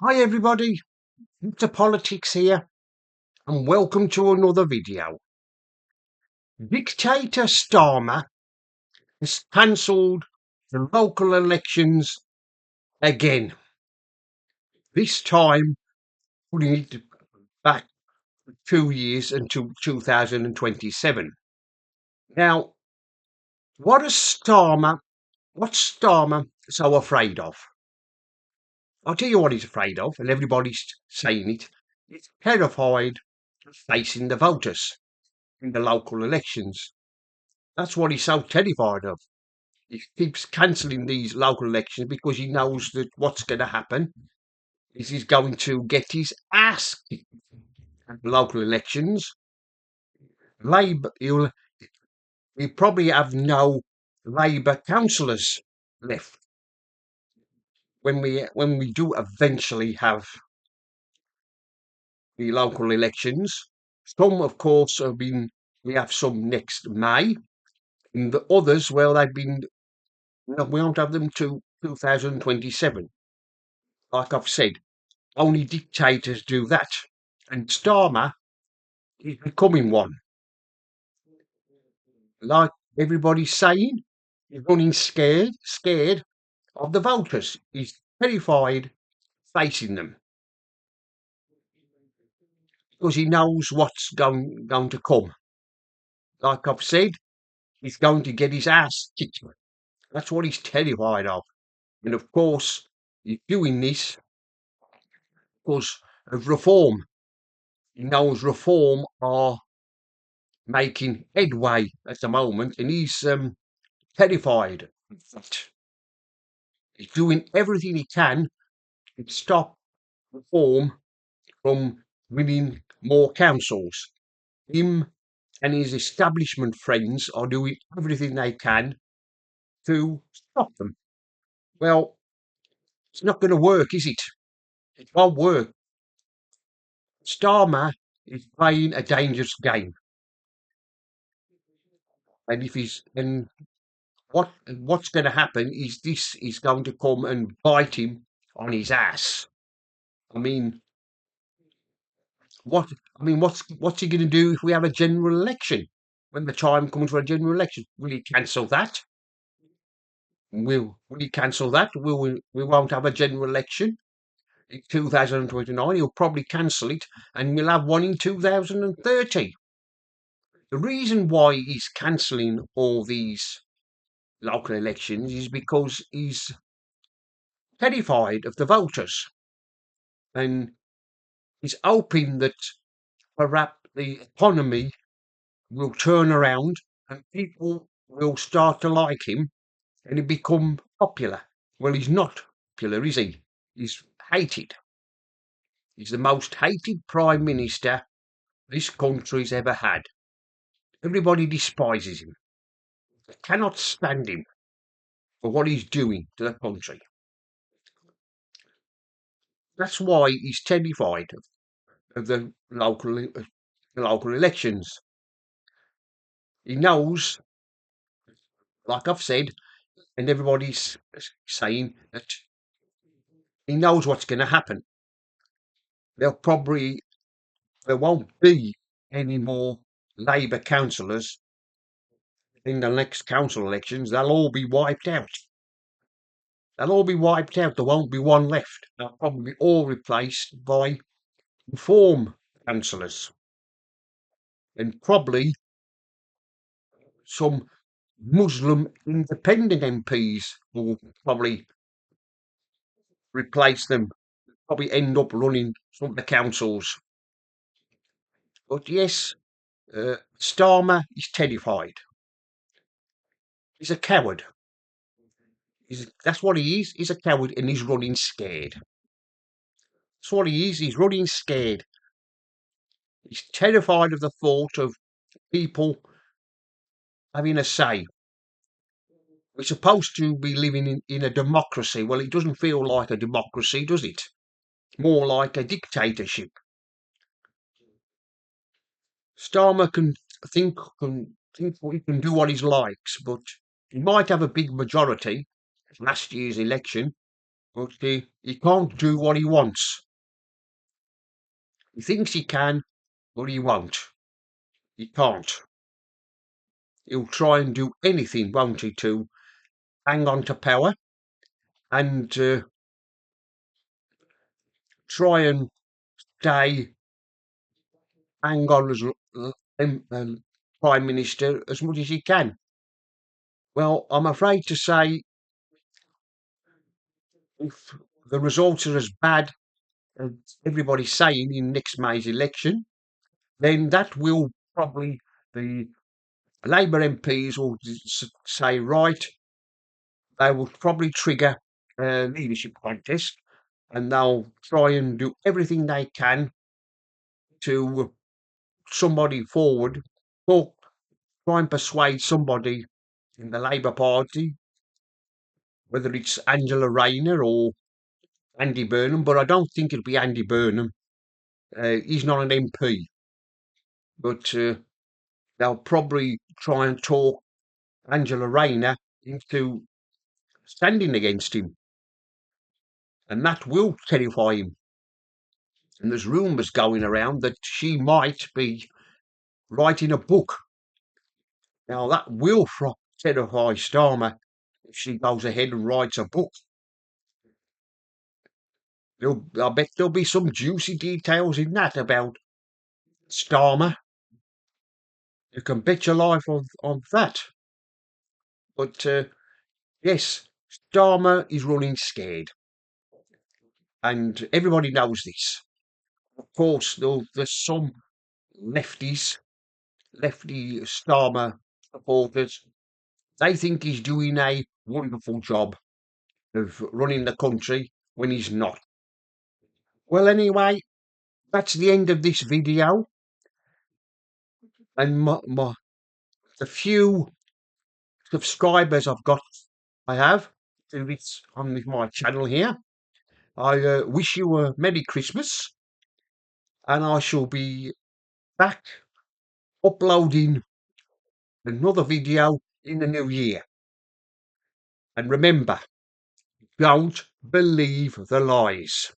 Hi everybody, Mr. Politics here, and welcome to another video. Dictator Starmer has cancelled the local elections again. This time putting it back 2 years until 2027. Now, what's Starmer so afraid of? I'll tell you what he's afraid of, and everybody's saying it. He's terrified of facing the voters in the local elections. That's what he's so terrified of. He keeps cancelling these local elections because he knows that what's going to happen is he's going to get his ass kicked at the local elections. Labour, he'll probably have no Labour councillors left when we do eventually have the local elections. Some, of course, have been. We have some next May, and the others, well, they've been. No, we won't have them till 2027. Like I've said, only dictators do that. And Starmer is becoming one. Like everybody's saying, he's running scared of the voters. He's terrified facing them because he knows what's going to come. Like I've said, he's going to get his ass kicked. That's what he's terrified of. And of course, he's doing this because of reform. He knows reform are making headway at the moment, and he's terrified of that. He's doing everything he can to stop reform from winning more councils. Him and his establishment friends are doing everything they can to stop them. Well, it's not going to work, is it? It won't work. Starmer is playing a dangerous game, and if he's and what's going to happen is this is going to come and bite him on his ass. I mean, what's he going to do if we have a general election? When the time comes for a general election, will he cancel that? Will he cancel that? We won't have a general election in 2029. He'll probably cancel it, and we'll have one in 2030. The reason why he's cancelling all these local elections is because he's terrified of the voters, and he's hoping that perhaps the economy will turn around and people will start to like him and he become popular. Well, he's not popular, is he? He's hated. He's the most hated Prime Minister this country's ever had. Everybody despises him. They cannot stand him for what he's doing to the country. That's why he's terrified of the local elections. He knows, like I've said, and everybody's saying that he knows what's going to happen. There won't be any more Labour councillors in the next council elections. They'll all be wiped out. They'll all be wiped out. There won't be one left. They'll probably be all replaced by reform councillors, and probably some Muslim independent MPs will probably replace them. Probably end up running some of the councils. But yes, Starmer is terrified. He's a coward. That's what he is. He's a coward and he's running scared. That's what he is. He's running scared. He's terrified of the thought of people having a say. We're supposed to be living in a democracy. Well, it doesn't feel like a democracy, does it? More like a dictatorship. Starmer can think he can do what he likes, but he might have a big majority last year's election, but he can't do what he wants. He thinks he can, but he won't. He can't. He'll try and do anything, won't he, to hang on to power and try and stay, hang on as Prime Minister as much as he can. Well, I'm afraid to say, if the results are as bad as everybody's saying in next May's election, then that will probably, the Labour MPs will say, right, they will probably trigger a leadership contest and they'll try and do everything they can to somebody forward, or try and persuade somebody in the Labour Party, whether it's Angela Rayner or Andy Burnham, but I don't think it'll be Andy Burnham. He's not an MP, but they'll probably try and talk Angela Rayner into standing against him, and that will terrify him. And there's rumours going around that she might be writing a book. Now that will terrify Starmer if she goes ahead and writes a book. I bet there'll be some juicy details in that about Starmer. You can bet your life on that. But yes, Starmer is running scared. And everybody knows this. Of course, there's some lefty Starmer supporters. They think he's doing a wonderful job of running the country when he's not. Well, anyway, that's the end of this video. And the few subscribers I have to this on my channel here, I wish you a Merry Christmas, and I shall be back uploading another video in the new year. And remember, don't believe the lies.